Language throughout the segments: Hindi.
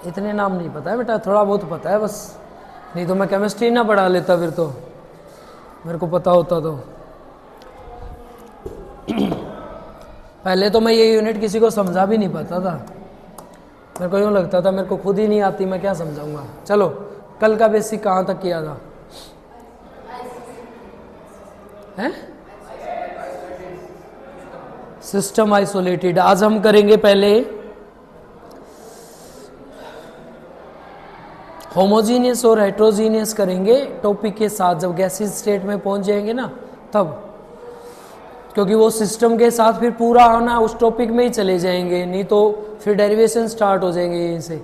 इतने नाम नहीं पता है बेटा, थोड़ा बहुत पता है बस, नहीं तो मैं केमिस्ट्री ना पढ़ा लेता फिर तो, मेरे को पता होता तो। पहले तो मैं ये यूनिट किसी को समझा भी नहीं पाता था, मेरे को यूँ लगता था मेरे को खुद ही नहीं आती, मैं क्या समझाऊंगा। चलो कल का बेसिक कहाँ तक किया था? हैं? System isolated. आज हम करेंगे पहले होमोजीनियस और हेट्रोजीनियस करेंगे टॉपिक के साथ, जब गैसीय स्टेट में पहुंच जाएंगे ना तब, क्योंकि वो सिस्टम के साथ फिर पूरा आना उस टॉपिक में ही चले जाएंगे, नहीं तो फिर डेरिवेशन स्टार्ट हो जाएंगे यहीं से।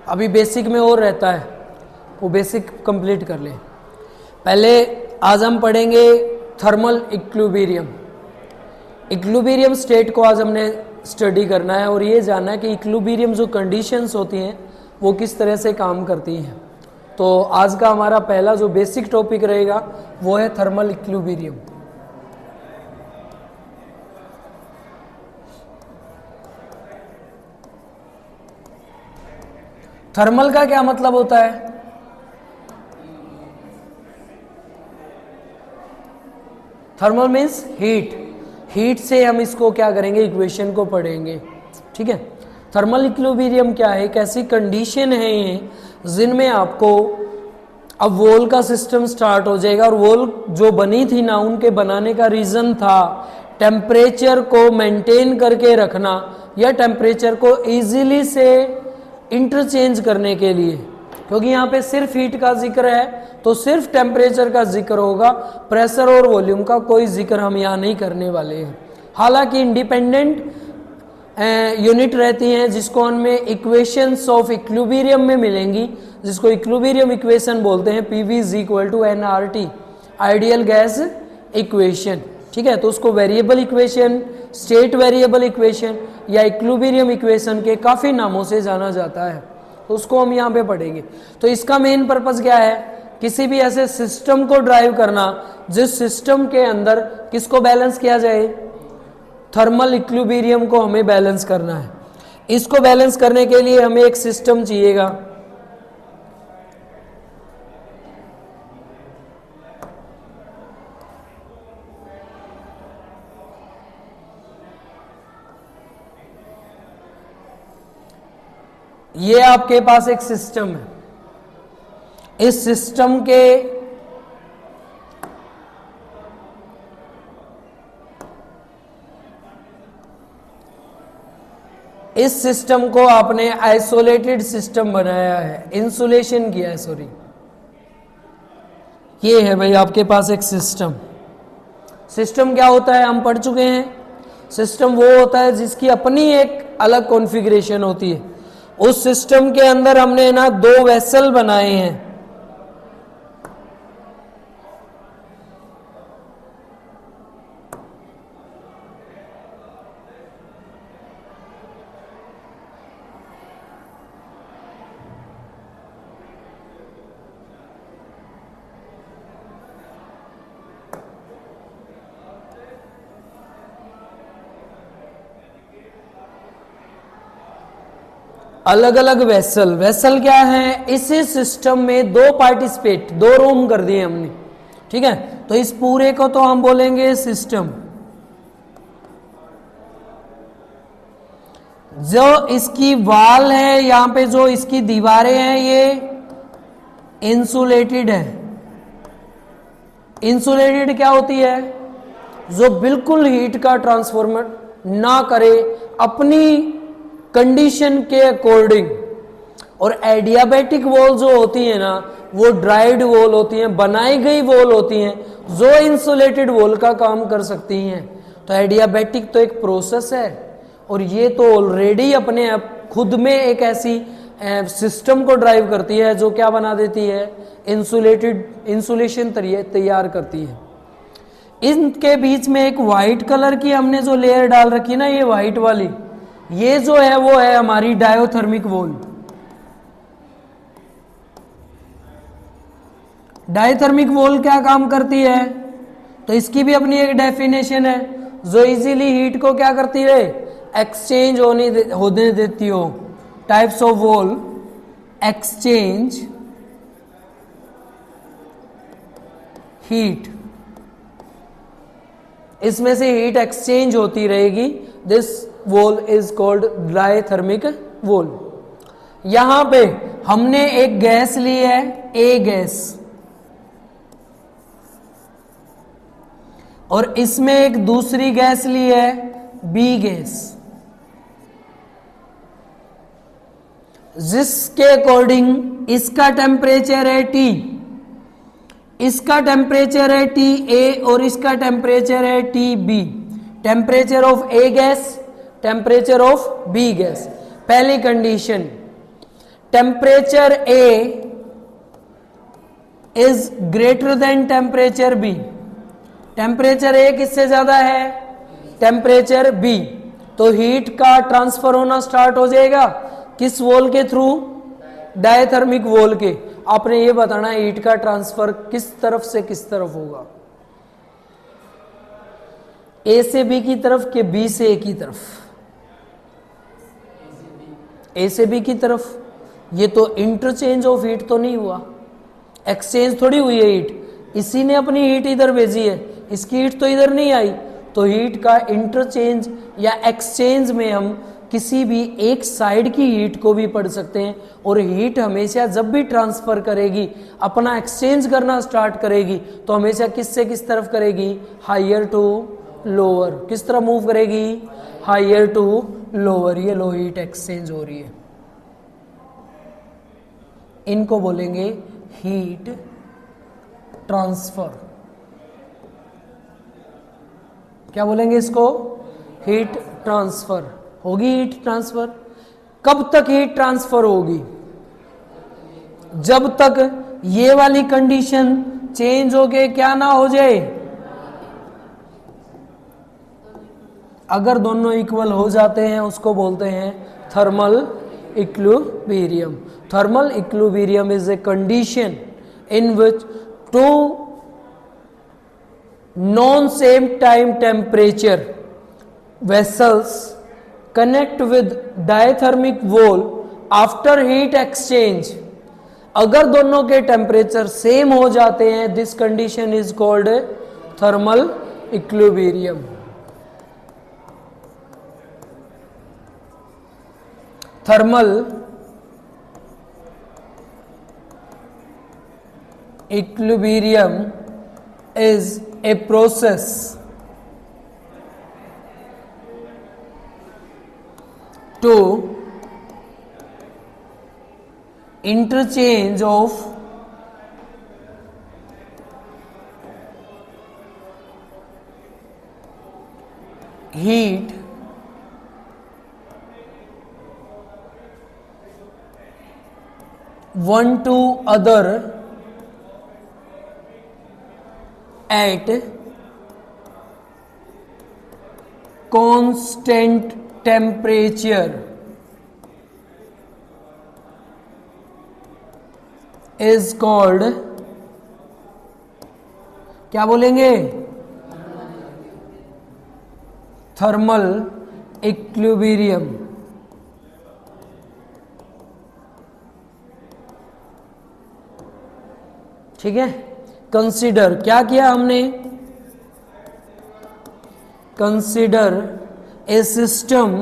अभी बेसिक में और रहता है, वो बेसिक कंप्लीट कर ले। पहले आज हम पढ़ेंगे थर्मल इक्विलिब्रियम। इक्विलिब्रियम स्टेट को आज हमने स्टडी करना है और ये जानना है कि इक्विलिब्रियम जो कंडीशंस होती हैं वो किस तरह से काम करती हैं। तो आज का हमारा पहला जो बेसिक टॉपिक रहेगा वो है थर्मल इक्विलिब्रियम। थर्मल का क्या मतलब होता है? थर्मल मीन्स हीट, हीट से हम इसको क्या करेंगे, इक्वेशन को पढ़ेंगे। ठीक है, थर्मल इक्विलिब्रियम क्या है? एक ऐसी कंडीशन है ये जिनमें आपको अब वॉल का सिस्टम स्टार्ट हो जाएगा, और वॉल जो बनी थी ना, उनके बनाने का रीजन था टेम्परेचर को मेंटेन करके रखना या टेम्परेचर को इजीली से इंटरचेंज करने के लिए। क्योंकि यहाँ पे सिर्फ हीट का जिक्र है तो सिर्फ टेम्परेचर का जिक्र होगा, प्रेशर और वॉल्यूम का कोई जिक्र हम यहाँ नहीं करने वाले हैं। हालांकि इंडिपेंडेंट यूनिट रहती हैं जिसको हमें इक्वेशंस ऑफ इक्विलिब्रियम में मिलेंगी, जिसको इक्विलिब्रियम इक्वेशन बोलते हैं। PV is equal to nRT, ideal gas equation. ठीक है, तो उसको variable equation, state variable equation या इक्विलिब्रियम इक्वेशन के काफ़ी नामों से जाना जाता है, तो उसको हम यहाँ पे पढ़ेंगे। तो इसका मेन पर्पस क्या है? किसी भी ऐसे सिस्टम को ड्राइव करना जिस सिस्टम के अंदर किसको बैलेंस किया जाए, थर्मल इक्विलिब्रियम को हमें बैलेंस करना है। इसको बैलेंस करने के लिए हमें एक सिस्टम चाहिएगा। ये आपके पास एक सिस्टम है, इस सिस्टम के इस सिस्टम को आपने आइसोलेटेड सिस्टम बनाया है, इंसुलेशन किया है, सॉरी। ये है भाई आपके पास एक सिस्टम। सिस्टम क्या होता है हम पढ़ चुके हैं। सिस्टम वो होता है जिसकी अपनी एक अलग कॉन्फ़िगरेशन होती है। उस सिस्टम के अंदर हमने ना दो वेसल बनाए हैं, अलग अलग वेसल। वेसल क्या है? इसी सिस्टम में दो पार्टिसिपेट, दो रूम कर दिए हमने। ठीक है, तो इस पूरे को तो हम बोलेंगे सिस्टम। जो इसकी वॉल है, यहां पे जो इसकी दीवारें हैं, ये इंसुलेटेड है। इंसुलेटेड क्या होती है? जो बिल्कुल हीट का ट्रांसफॉर्मर ना करे अपनी कंडीशन के अकॉर्डिंग। और एडियाबैटिक वॉल जो होती है ना, वो ड्राइड वॉल होती हैं, बनाई गई वॉल होती हैं जो इंसुलेटेड वॉल का काम कर सकती हैं। तो एडियाबैटिक तो एक प्रोसेस है, और ये तो ऑलरेडी अपने आप खुद में एक ऐसी सिस्टम को ड्राइव करती है जो क्या बना देती है, इंसुलेशन तैयार करती है। इनके बीच में एक वाइट कलर की हमने जो लेयर डाल रखी ना, ये वाइट वाली, ये जो है वो है हमारी डायोथर्मिक वॉल। डायोथर्मिक वॉल क्या काम करती है? तो इसकी भी अपनी एक डेफिनेशन है, जो इजीली हीट को क्या करती है, एक्सचेंज होने देती हो। Types of wall, exchange heat, इसमें से हीट एक्सचेंज होती रहेगी, this wall is called diathermic wall. यहां पे हमने एक गैस ली है, ए गैस, और इसमें एक दूसरी गैस ली है, बी गैस, जिसके अकॉर्डिंग इसका टेम्परेचर है टी, इसका टेम्परेचर है टी ए और इसका टेम्परेचर है T B. Temperature of A gas, temperature of B gas. पहली condition, temperature A is greater than temperature B. Temperature A किससे ज्यादा है? Temperature B. तो हीट का ट्रांसफर होना स्टार्ट हो जाएगा किस वॉल के थ्रू? डायथर्मिक वॉल के। आपने ये बताना है हीट का ट्रांसफर किस तरफ से किस तरफ होगा, ए से बी की तरफ कि बी से ए की तरफ? ए से बी की तरफ। ये तो इंटरचेंज ऑफ हीट तो नहीं हुआ, एक्सचेंज थोड़ी हुई है हीट, इसी ने अपनी हीट इधर भेजी है, इसकी हीट तो इधर नहीं आई। तो हीट का इंटरचेंज या एक्सचेंज में हम किसी भी एक साइड की हीट को भी पढ़ सकते हैं, और हीट हमेशा जब भी ट्रांसफर करेगी, अपना एक्सचेंज करना स्टार्ट करेगी, तो हमेशा किस से किस तरफ करेगी? Higher to lower. किस तरफ मूव करेगी? Higher to lower. ये लो हीट एक्सचेंज हो रही है, इनको बोलेंगे हीट ट्रांसफर। क्या बोलेंगे इसको? Heat transfer. होगी हीट ट्रांसफर। कब तक हीट ट्रांसफर होगी? जब तक ये वाली कंडीशन चेंज होके क्या ना हो जाए, अगर दोनों इक्वल हो जाते हैं उसको बोलते हैं thermal equilibrium. Thermal equilibrium is a condition in which two non same time temperature vessels connect with diathermic wall after heat exchange। अगर दोनों के टेम्परेचर सेम हो जाते हैं, this condition is called thermal equilibrium. Thermal equilibrium is a process to interchange of heat one to other at constant temperature is called, क्या बोलेंगे? Thermal equilibrium. ठीक है। कंसीडर, क्या किया हमने? Consider a system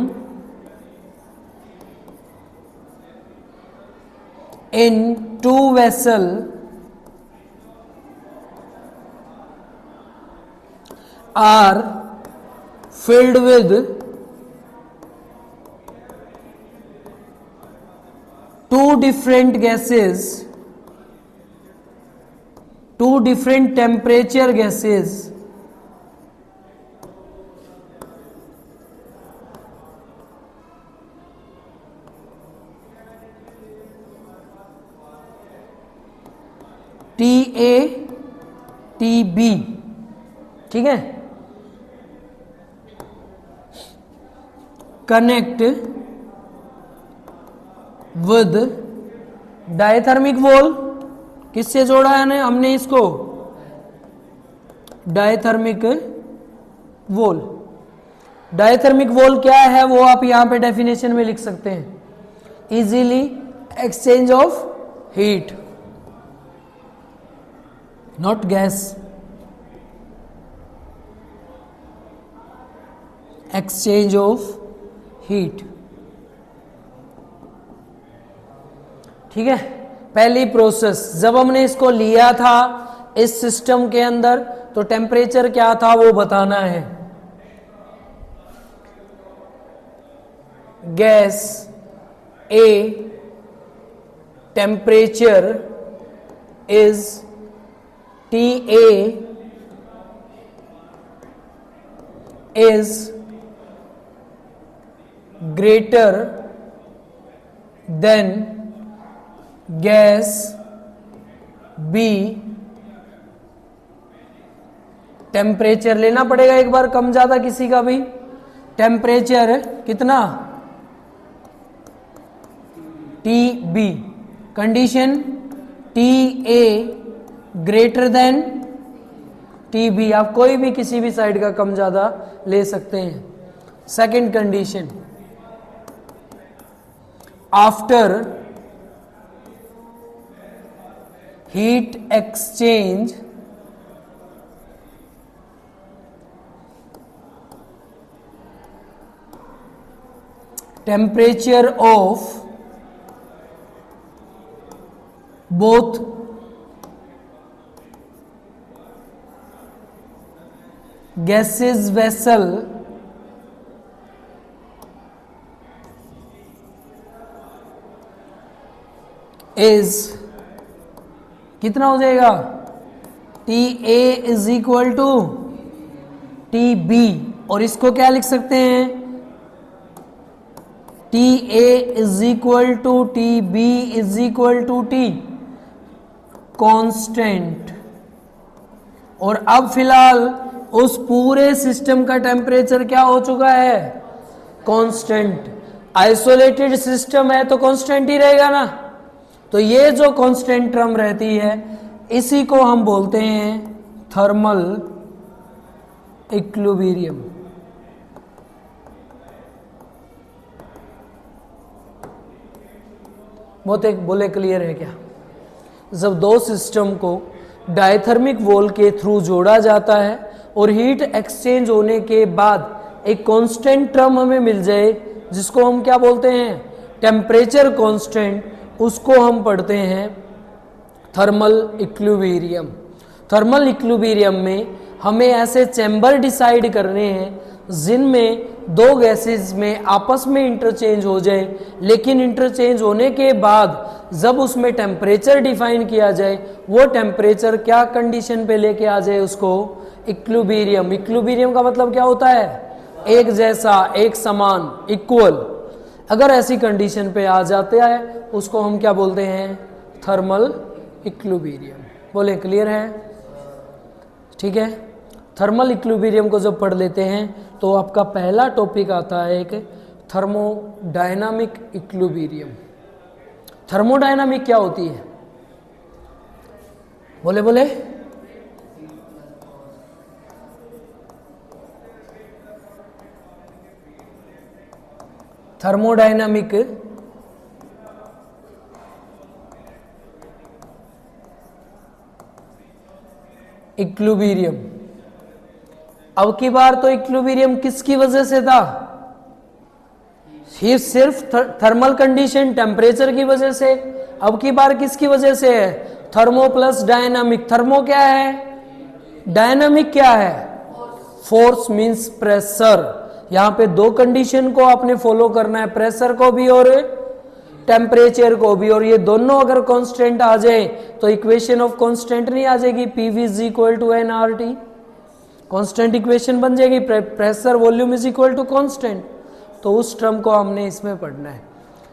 in two vessel are filled with two different gases, two different temperature gases, T A T B. ठीक है। Connect with diathermic wall. किससे जोड़ा है हमने इसको? Diathermic wall. डायथर्मिक वॉल क्या है वो आप यहां पे डेफिनेशन में लिख सकते हैं easily. exchange of heat, not gas. Exchange of heat. ठीक है, पहली प्रोसेस जब हमने इसको लिया था इस सिस्टम के अंदर तो टेम्परेचर क्या था वो बताना है. Gas A temperature is TA is greater than gas B. Temperature लेना पड़ेगा एक बार कम ज्यादा किसी का भी. टेम्परेचर कितना TB. Condition TA greater than TB. आप कोई भी किसी भी साइड का कम ज्यादा ले सकते हैं. Second condition after heat exchange temperature of both gases vessel is कितना हो जाएगा TA is equal to TB. और इसको क्या लिख सकते हैं TA is equal to TB is equal to T constant. और अब फिलहाल उस पूरे सिस्टम का टेम्परेचर क्या हो चुका है कांस्टेंट. आइसोलेटेड सिस्टम है तो कांस्टेंट ही रहेगा ना. तो ये जो कांस्टेंट टर्म रहती है इसी को हम बोलते हैं थर्मल इक्विलिब्रियम. बोले क्लियर है क्या. जब दो सिस्टम को डायथर्मिक वॉल के थ्रू जोड़ा जाता है और हीट एक्सचेंज होने के बाद एक कांस्टेंट टर्म हमें मिल जाए जिसको हम क्या बोलते हैं टेम्परेचर कांस्टेंट, उसको हम पढ़ते हैं थर्मल इक्विलिब्रियम. थर्मल इक्विलिब्रियम में हमें ऐसे चैम्बर डिसाइड करने हैं जिनमें दो गैसेस में आपस में इंटरचेंज हो जाए, लेकिन इंटरचेंज होने के बाद जब उसमें टेम्परेचर डिफाइन किया जाए वो टेम्परेचर क्या कंडीशन पे लेके आ जाए उसको इक्विलिब्रियम. इक्विलिब्रियम का मतलब क्या होता है एक जैसा, एक समान, इक्वल. अगर ऐसी कंडीशन पे आ जाते हैं उसको हम क्या बोलते हैं थर्मल इक्विलिब्रियम. बोले क्लियर है. ठीक है, थर्मल इक्विलिब्रियम को जब पढ़ लेते हैं तो आपका पहला टॉपिक आता है एक थर्मोडायनामिक इक्विलिब्रियम. थर्मोडायनामिक क्या होती है बोले बोले थर्मोडायनामिक इक्विलिब्रियम. अब की बार तो इक्विलिब्रियम किसकी वजह से था सिर्फ थर्मल कंडीशन टेम्परेचर की वजह से. अब की बार किसकी वजह से है थर्मो प्लस डायनामिक. थर्मो क्या है डायनामिक क्या है फोर्स मींस प्रेशर. यहाँ पे दो कंडीशन को आपने फॉलो करना है, प्रेशर को भी और टेम्परेचर को भी. और ये दोनों अगर कांस्टेंट आ जाए तो इक्वेशन ऑफ कांस्टेंट नहीं आ जाएगी PV is equal to nRT. Constant equation बन जाएगी pressure volume is equal to constant. तो उस टर्म को हमने इसमें पढ़ना है.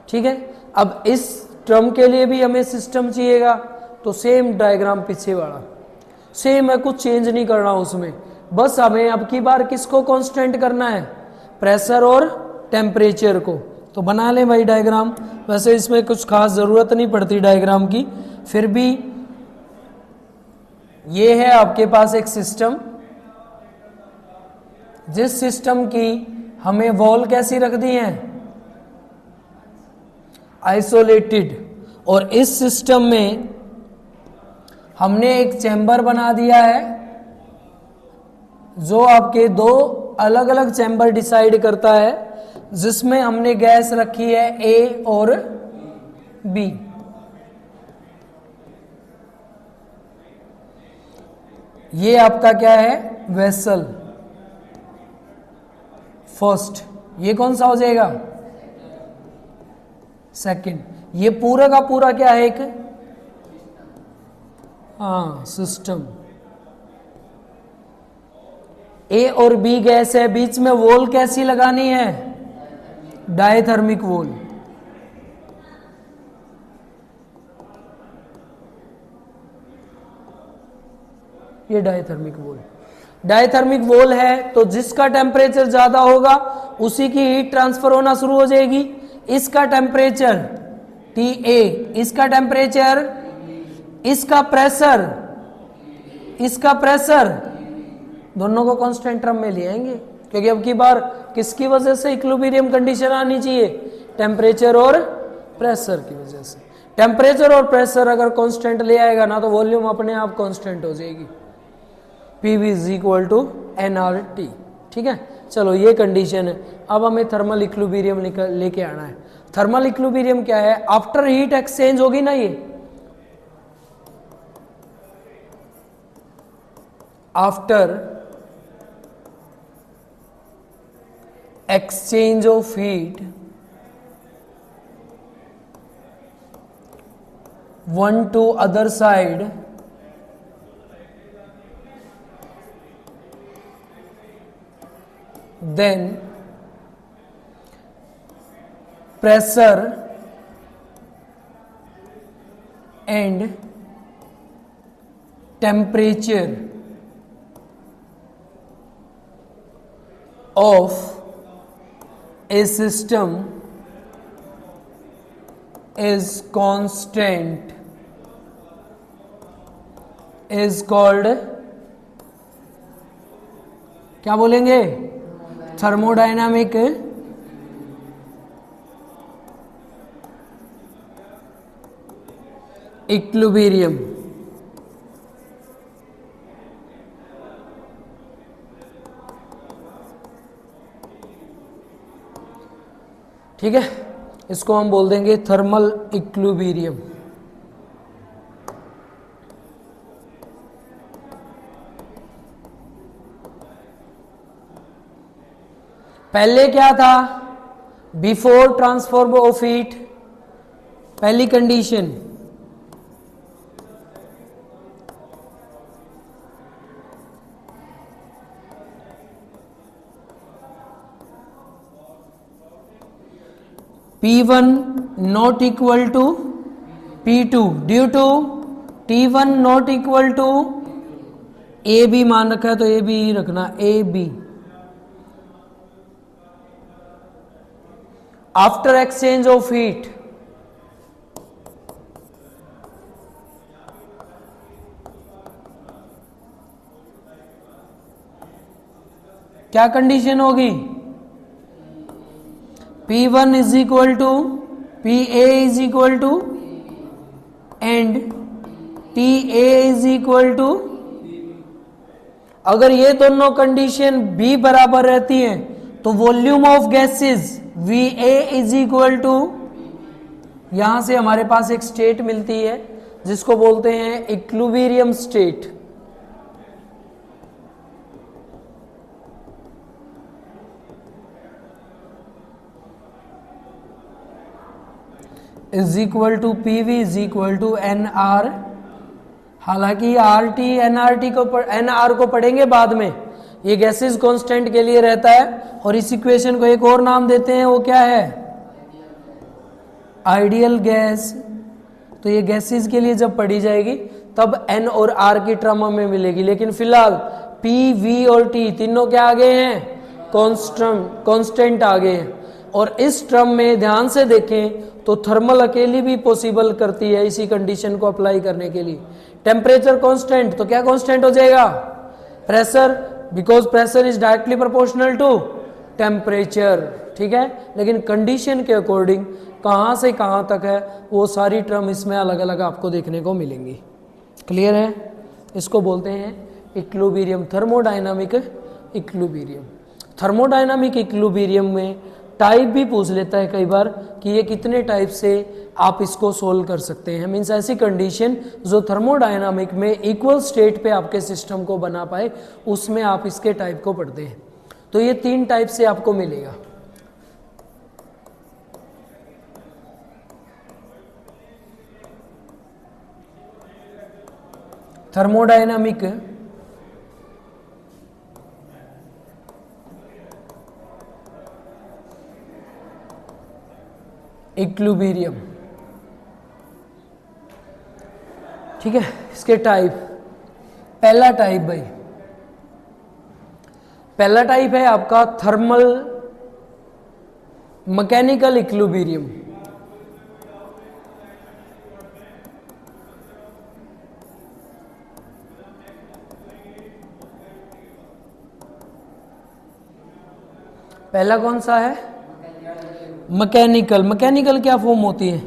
ठीक है, अब इस टर्म के लिए भी हमें सिस्टम चाहिएगा तो सेम डायग्राम पीछे वाला सेम है, कुछ चेंज नहीं करना उसमें. बस हमें अब की बार किसको कांस्टेंट करना है प्रेशर और टेम्परेचर को. तो बना लें भाई डायग्राम. वैसे इसमें कुछ खास जरूरत नहीं पड़ती डायग्राम की, फिर भी ये है आपके पास एक सिस्टम. जिस सिस्टम की हमें वॉल कैसी रख दी है आइसोलेटेड। और इस सिस्टम में हमने एक चैम्बर बना दिया है जो आपके दो अलग अलग चैम्बर डिसाइड करता है, जिसमें हमने गैस रखी है ए और बी। ये आपका क्या है, वेसल फर्स्ट। ये कौन सा हो जाएगा, सेकंड। ये पूरा का पूरा क्या है, एक सिस्टम। ए और बी गैस है, बीच में वॉल कैसी लगानी है, डायथर्मिक वॉल। ये डायथर्मिक वॉल, डायथर्मिक वॉल है तो जिसका टेम्परेचर ज्यादा होगा उसी की हीट ट्रांसफर होना शुरू हो जाएगी। इसका टेम्परेचर टी ए, इसका टेम्परेचर, इसका प्रेशर दोनों को कांस्टेंट टर्म में ले आएंगे, क्योंकि अब की बार किसकी वजह से इक्विलिब्रियम कंडीशन आनी चाहिए, टेम्परेचर और प्रेशर की वजह से। टेम्परेचर और प्रेशर अगर कांस्टेंट ले आएगा ना तो वॉल्यूम अपने आप कांस्टेंट हो जाएगी। PV is equal to nRT। ठीक है, चलो ये कंडीशन है। अब हमें थर्मल इक्विलिब्रियम लेके आना है। थर्मल इक्विलिब्रियम क्या है, आफ्टर हीट एक्सचेंज होगी ना, ये after exchange of heat one to other side, then pressure and temperature of a system is constant, is called, क्या बोलेंगे, थर्मोडायनामिक इक्विलिब्रियम। ठीक है, इसको हम बोल देंगे थर्मल इक्विलिब्रियम। पहले क्या था, बिफोर ट्रांसफर ऑफ हीट, पहली condition P1 not equal to P2 due to T1 not equal to AB मान रखा है तो AB ही रखना, AB। After exchange of heat क्या कंडीशन होगी, P1 is equal to PA is equal to and TA is equal to, अगर ये दोनों कंडीशन B बराबर रहती हैं तो volume of gases VA is equal to, यहां से हमारे पास एक स्टेट मिलती है जिसको बोलते हैं equilibrium state. Is equal to PV is equal to NR। हालांकि RT NRT को NR को पढ़ेंगे बाद में, ये गैसेस कांस्टेंट के लिए रहता है। और इस इक्वेशन को एक और नाम देते हैं, वो क्या है, आइडियल गैस। तो ये गैसेस के लिए जब पढ़ी जाएगी तब N और R की टर्म में मिलेगी, लेकिन फिलहाल P, V और T तीनों क्या आ गए हैं, कांस्टेंट आ गए हैं। और इस टर्म में ध्यान से देखें तो थर्मल अकेली भी पॉसिबल करती है इसी कंडीशन को अप्लाई करने के लिए। टेम्परेचर कांस्टेंट तो क्या कांस्टेंट हो जाएगा, pressure, because pressure is directly proportional to temperature. ठीक है, लेकिन कंडीशन के अकॉर्डिंग कहाँ से कहाँ तक है, वो सारी टर्म इसमें अलग अलग आपको देखने को मिलेंगी। क्लियर है? इसको बोलते हैं equilibrium, thermodynamic equilibrium. Thermodynamic equilibrium में टाइप भी पूछ लेता है कई बार कि ये कितने टाइप से आप इसको सोल्व कर सकते हैं। मीन्स ऐसी कंडीशन जो थर्मोडायनामिक में इक्वल स्टेट पे आपके सिस्टम को बना पाए, उसमें आप इसके टाइप को पढ़ते हैं। तो ये 3 टाइप से आपको मिलेगा। थर्मोडायनामिक इक्विलिब्रियम, ठीक है। इसके टाइप, पहला टाइप भाई, पहला टाइप है आपका थर्मल मैकेनिकल इक्विलिब्रियम। पहला कौन सा है? मैकेनिकल। मैकेनिकल क्या फॉर्म होती है?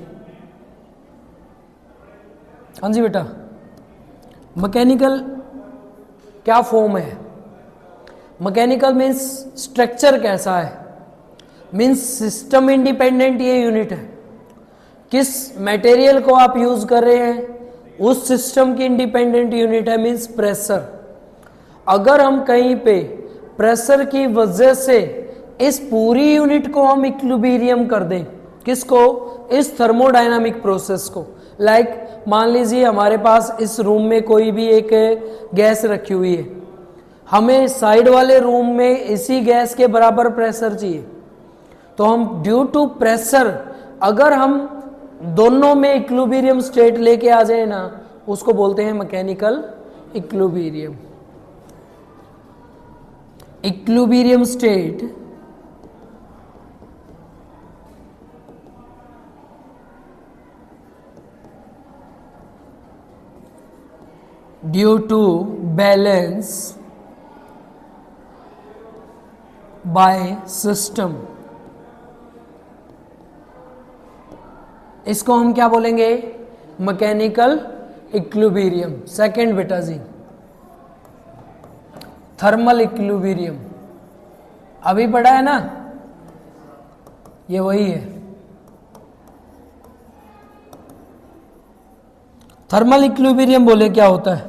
हाँ जी बेटा, मैकेनिकल क्या फॉर्म है? मैकेनिकल मीन्स स्ट्रक्चर कैसा है, मीन्स सिस्टम इंडिपेंडेंट ये यूनिट है। किस मटेरियल को आप यूज कर रहे हैं उस सिस्टम की इंडिपेंडेंट यूनिट है, मीन्स प्रेशर। अगर हम कहीं पे प्रेशर की वजह से इस पूरी यूनिट को हम इक्विलिब्रियम कर दें, किसको? इस थर्मोडायनामिक प्रोसेस को। लाइक मान लीजिए हमारे पास इस रूम में कोई भी एक गैस रखी हुई है, हमें साइड वाले रूम में इसी गैस के बराबर प्रेशर चाहिए, तो हम ड्यू टू प्रेशर अगर हम दोनों में इक्विलिब्रियम स्टेट लेके आ जाए ना, उसको बोलते हैं mechanical equilibrium. Equilibrium state due to balance by system, इसको हम क्या बोलेंगे? Mechanical equilibrium. सेकंड बेटा जी, थर्मल इक्विलिब्रियम, अभी पढ़ा है ना, ये वही है। थर्मल इक्विलिब्रियम बोले क्या होता है?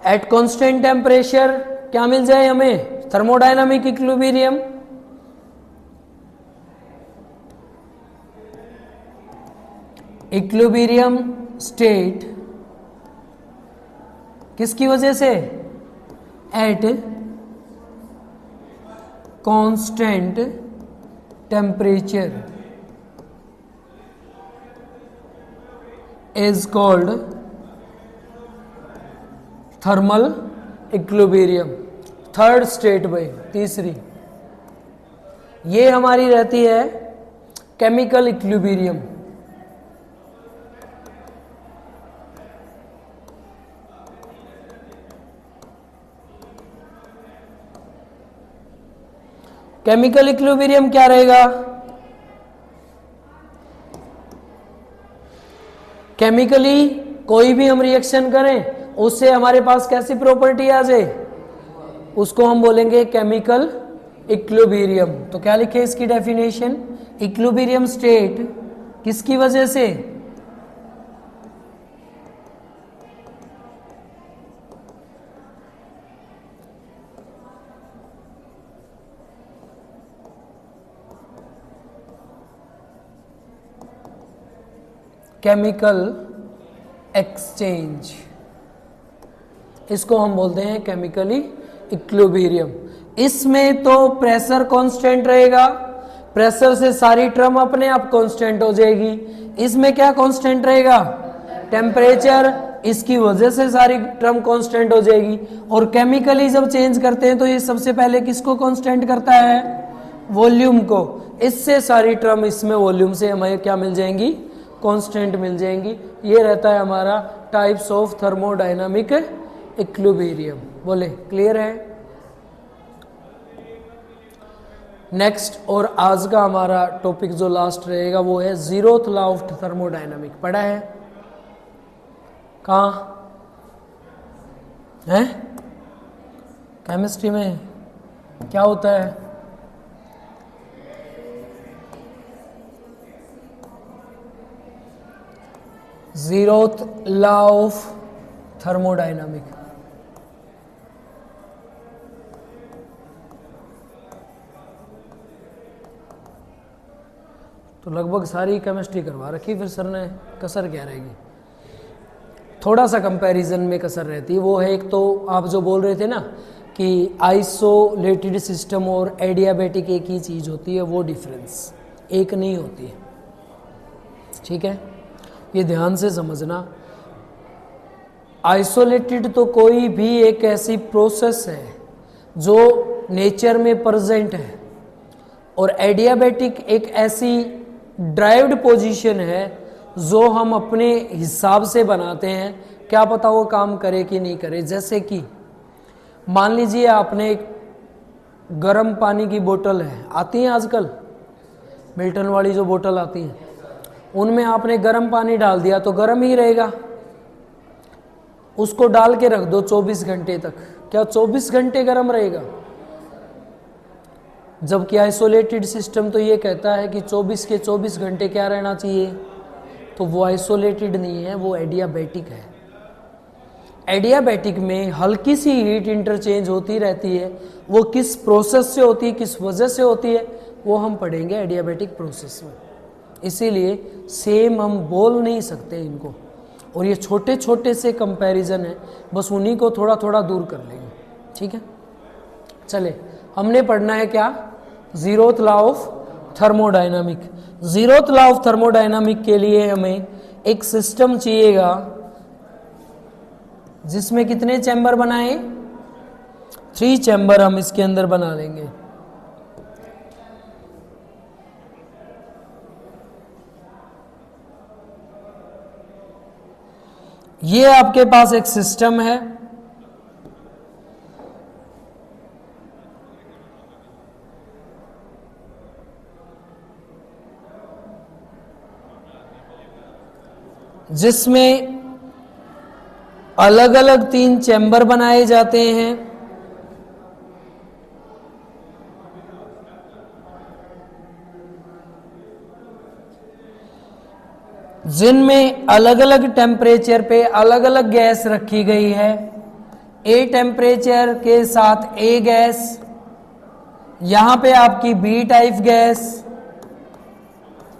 एट कांस्टेंट टेम्परेचर क्या मिल जाए हमें? Thermodynamic equilibrium. इक्विलिब्रियम स्टेट किसकी वजह से? At constant temperature is called thermal equilibrium. Third state भाई, तीसरी, ये हमारी रहती है केमिकल इक्विलिब्रियम। केमिकल इक्विलिब्रियम क्या रहेगा? केमिकली कोई भी हम रिएक्शन करें उससे हमारे पास कैसी प्रॉपर्टी आ जाए, उसको हम बोलेंगे केमिकल इक्विलिब्रियम। तो क्या लिखे इसकी डेफिनेशन? इक्विलिब्रियम स्टेट किसकी वजह से? केमिकल एक्सचेंज, इसको हम बोलते हैं केमिकली इक्विलिब्रियम। इसमें तो प्रेशर कांस्टेंट रहेगा, प्रेशर से सारी टर्म अपने आप कांस्टेंट हो जाएगी। इसमें क्या कांस्टेंट रहेगा? टेम्परेचर, इसकी वजह से सारी टर्म कांस्टेंट हो जाएगी। और केमिकली जब चेंज करते हैं तो ये सबसे पहले किसको कांस्टेंट करता है? वॉल्यूम को। इससे सारी टर्म इसमें वॉल्यूम से हमें क्या मिल जाएंगी? कांस्टेंट मिल जाएंगी। ये रहता है हमारा टाइप्स ऑफ थर्मोडायनामिक इक्विलिब्रियम। बोले क्लियर है? नेक्स्ट और आज का हमारा टॉपिक जो लास्ट रहेगा वो है जीरोथ लॉ ऑफ थर्मोडायनामिक। पढ़ा है कहाँ है? केमिस्ट्री में क्या होता है? Zeroth law of thermodynamic. तो लगभग सारी केमिस्ट्री करवा रखी, फिर सर ने कसर क्या रहेगी? थोड़ा सा कंपैरिजन में कसर रहती है, वो है एक तो आप जो बोल रहे थे ना कि आइसोलेटेड सिस्टम और एडियाबेटिक एक ही चीज़ होती है, वो डिफरेंस एक नहीं होती है। ठीक है, ये ध्यान से समझना। आइसोलेटेड तो कोई भी एक ऐसी प्रोसेस है जो नेचर में प्रेजेंट है, और एडियाबेटिक एक ऐसी ड्राइव्ड पोजीशन है जो हम अपने हिसाब से बनाते हैं, क्या पता वो काम करे कि नहीं करे। जैसे कि मान लीजिए आपने एक गर्म पानी की बोतल है, आती है आजकल मिल्टन वाली जो बोतल आती है, उनमें आपने गर्म पानी डाल दिया तो गर्म ही रहेगा। उसको डाल के रख दो 24 घंटे तक, क्या 24 घंटे गर्म रहेगा? जबकि आइसोलेटेड सिस्टम तो ये कहता है कि 24 के 24 घंटे क्या रहना चाहिए, तो वो आइसोलेटेड नहीं है, वो एडियाबेटिक है। एडियाबेटिक में हल्की सी हीट इंटरचेंज होती रहती है, वो किस प्रोसेस से होती है, किस वजह से होती है, वो हम पढ़ेंगे एडियाबेटिक प्रोसेस में। इसीलिए सेम हम बोल नहीं सकते इनको, और ये छोटे छोटे से कंपैरिजन है, बस उन्हीं को थोड़ा थोड़ा दूर कर लेंगे। ठीक है, चले हमने पढ़ना है क्या? Zeroth law of thermodynamic. Zeroth law of thermodynamic के लिए हमें एक सिस्टम चाहिएगा जिसमें कितने चैम्बर बनाए? 3 चैम्बर हम इसके अंदर बना लेंगे। ये आपके पास एक सिस्टम है, जिसमें अलग अलग 3 चैम्बर बनाए जाते हैं। जिनमें अलग अलग टेम्परेचर पे अलग अलग गैस रखी गई है। ए टेम्परेचर के साथ ए गैस, यहां पे आपकी B type gas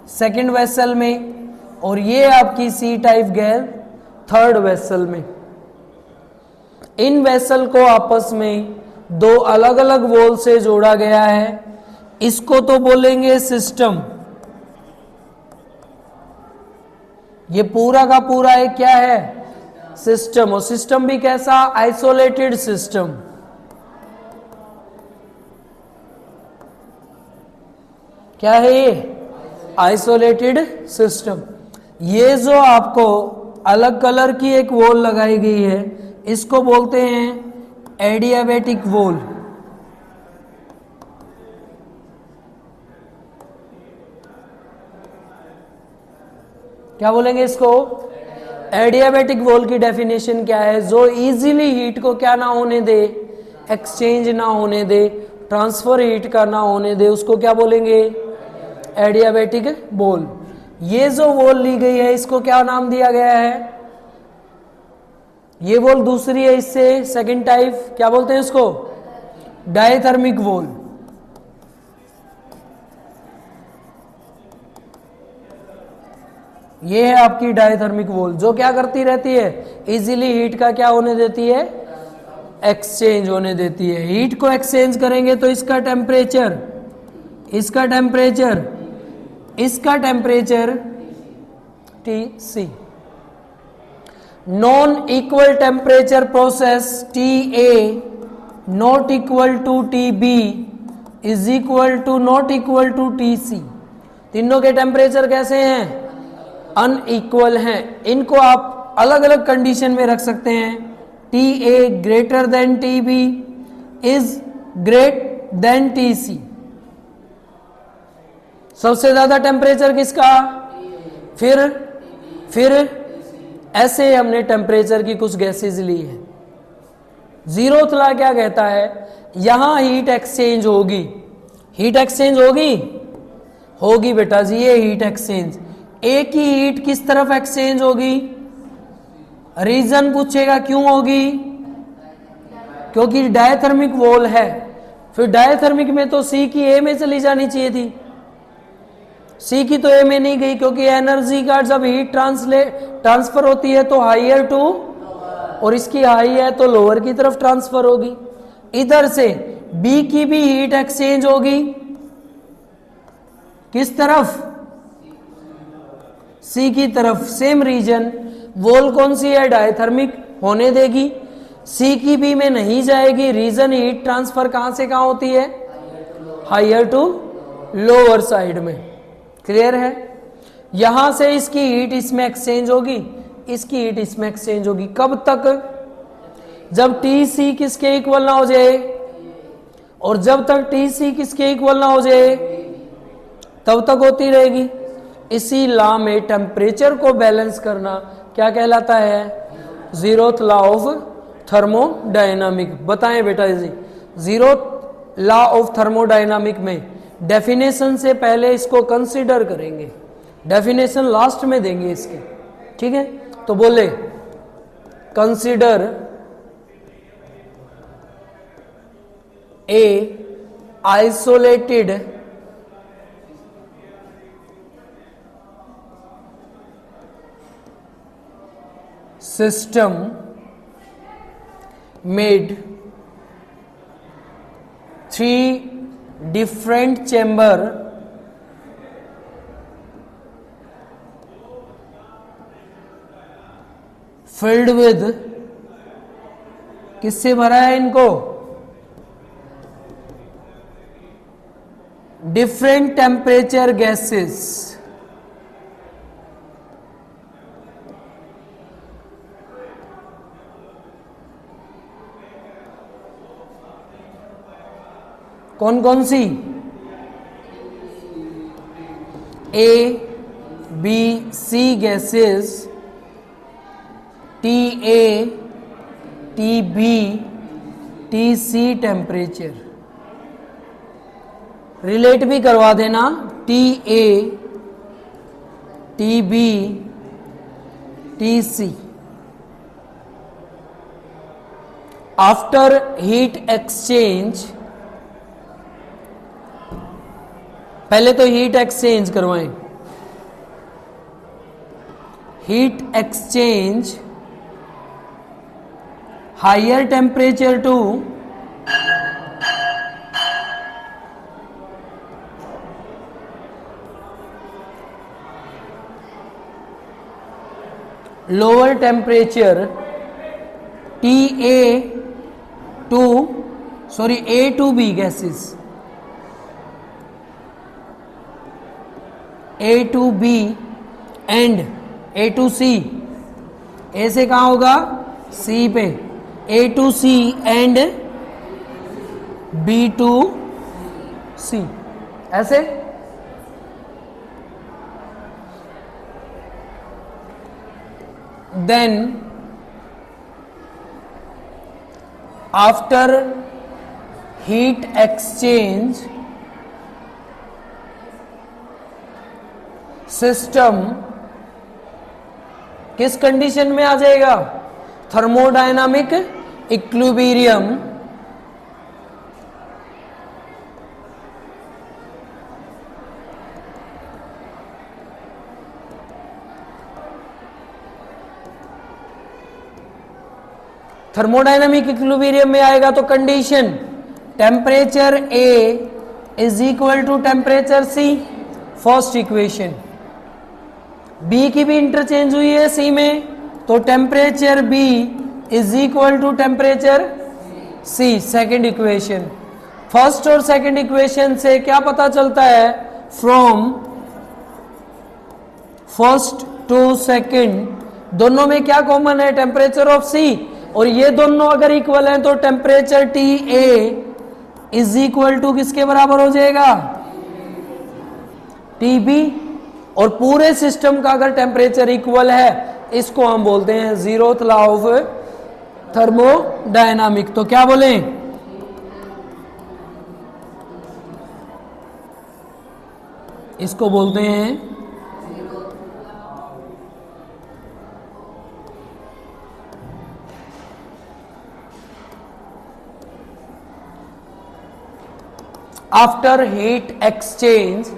second vessel में, और ये आपकी C type gas third vessel में। इन वेसल को आपस में 2 अलग अलग वॉल से जोड़ा गया है। इसको तो बोलेंगे सिस्टम। ये पूरा का पूरा एक क्या है? सिस्टम। और सिस्टम भी कैसा? Isolated system. क्या है ये? Isolated system. ये जो आपको अलग कलर की एक वॉल लगाई गई है, इसको बोलते हैं एडियाबेटिक वॉल। क्या बोलेंगे इसको? एडियाबेटिक वॉल की डेफिनेशन क्या है? जो इजीली हीट को क्या ना होने दे, एक्सचेंज ना होने दे, ट्रांसफर हीट का ना होने दे, उसको क्या बोलेंगे? Adiabatic wall. ये जो वॉल ली गई है इसको क्या नाम दिया गया है? ये वॉल दूसरी है इससे, सेकंड टाइप, क्या बोलते हैं इसको? Diathermic wall. ये है आपकी डायथर्मिक वॉल, जो क्या करती रहती है? इजीली हीट का क्या होने देती है? एक्सचेंज होने देती है। हीट को एक्सचेंज करेंगे तो इसका टेम्परेचर, इसका टेम्परेचर, इसका temperature Tc। Non equal temperature process Ta not equal to Tb is equal to not equal to Tc। तीनों के टेम्परेचर कैसे हैं? अनइक्वल हैं। इनको आप अलग अलग कंडीशन में रख सकते हैं। Ta greater than Tb is great than Tc। सबसे ज्यादा टेम्परेचर किसका? फिर ऐसे हमने टेम्परेचर की कुछ गैसेज ली है। जीरोथ लॉ क्या कहता है? यहां हीट एक्सचेंज होगी। हीट एक्सचेंज होगी बेटा जी, ये हीट एक्सचेंज। एक ही हीट किस तरफ एक्सचेंज होगी? रीजन पूछेगा क्यों होगी? क्योंकि डायथर्मिक वॉल है। फिर डायथर्मिक में तो सी की ए में चली जानी चाहिए थी, सी की तो ए में नहीं गई, क्योंकि एनर्जी का जब हीट ट्रांसफर होती है तो हाइयर टू, और इसकी हाई है तो लोअर की तरफ ट्रांसफर होगी। इधर से बी की भी हीट एक्सचेंज होगी, किस तरफ? सी की तरफ। सेम रीजन, वॉल कौन सी है? डायथर्मिक होने देगी। सी की बी में नहीं जाएगी, रीजन हीट ट्रांसफर कहां से कहां होती है? हाइयर टू लोअर साइड में। क्लियर है? यहां से इसकी हीट इसमें एक्सचेंज होगी, इसकी हीट इसमें एक्सचेंज होगी। कब तक? जब टी सी किसके इक्वल ना हो जाए, और जब तक टी सी किसके इक्वल ना हो जाए तब तक होती रहेगी। इसी लॉ में टेम्परेचर को बैलेंस करना क्या कहलाता है? Zeroth law of thermodynamic. बताएं बेटा जी, जीरोथ लॉ ऑफ थर्मोडायनामिक में डेफिनेशन से पहले इसको कंसीडर करेंगे, डेफिनेशन लास्ट में देंगे इसके, ठीक है? तो बोले consider a isolated system made 3 different chamber filled with, किससे भरा है इनको? different temperature gases। कौन कौन सी? A B C gases, T A T B T C temperature. Relate भी करवा देना, T A T B T C. After heat exchange, पहले तो हीट एक्सचेंज करवाएं। Heat exchange higher temperature to lower temperature, T A to sorry A to B gases, A to B and A to C. A से कहां होगा? सी पे। A to C and B to C, ऐसे। Then after heat exchange system किस कंडीशन में आ जाएगा? Thermodynamic equilibrium. थर्मोडायनामिक इक्विलिब्रियम में आएगा तो condition temperature A is equal to temperature C, first equation. B की भी इंटरचेंज हुई है सी में, तो temperature B is equal to temperature C, second equation. First और सेकेंड इक्वेशन से क्या पता चलता है? फ्रॉम फर्स्ट टू सेकेंड दोनों में क्या कॉमन है? Temperature of C. और ये दोनों अगर इक्वल हैं तो temperature T A is equal to किसके बराबर हो जाएगा? टीबी, और पूरे सिस्टम का अगर टेम्परेचर इक्वल है इसको हम बोलते हैं जीरोथ लॉ ऑफ थर्मोडायनामिक। तो क्या बोलें, इसको बोलते हैं after heat exchange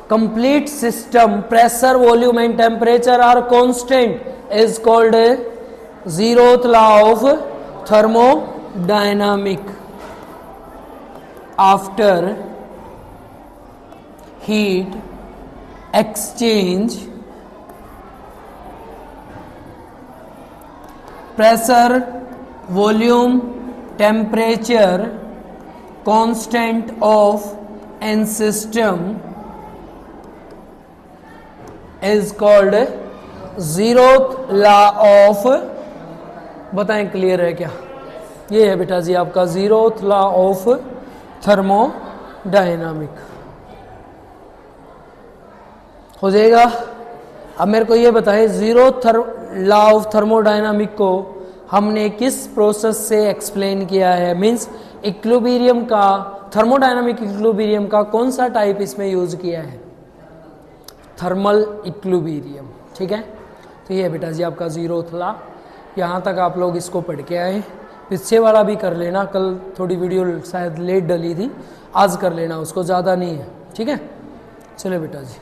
complete system pressure volume and temperature are constant is called zeroth law of thermodynamic. After heat exchange pressure volume temperature constant of an system is called zeroth law of, बताएं क्लियर है क्या? ये है बेटा जी आपका जीरोथ लॉ ऑफ थर्मोडायनामिक। हो जाएगा। अब मेरे को ये बताएं जीरोथ लॉ ऑफ थर्मोडायनामिक को हमने किस प्रोसेस से एक्सप्लेन किया है, मींस इक्विलिब्रियम का, थर्मोडायनामिक इक्विलिब्रियम का कौन सा टाइप इसमें यूज किया है? Thermal equilibrium. ठीक है, तो ये बेटा जी आपका जीरोथ लॉ। यहाँ तक आप लोग इसको पढ़ के आए, पीछे वाला भी कर लेना, कल थोड़ी वीडियो शायद लेट डली थी, आज कर लेना उसको, ज़्यादा नहीं है। ठीक है, चलो बेटा जी।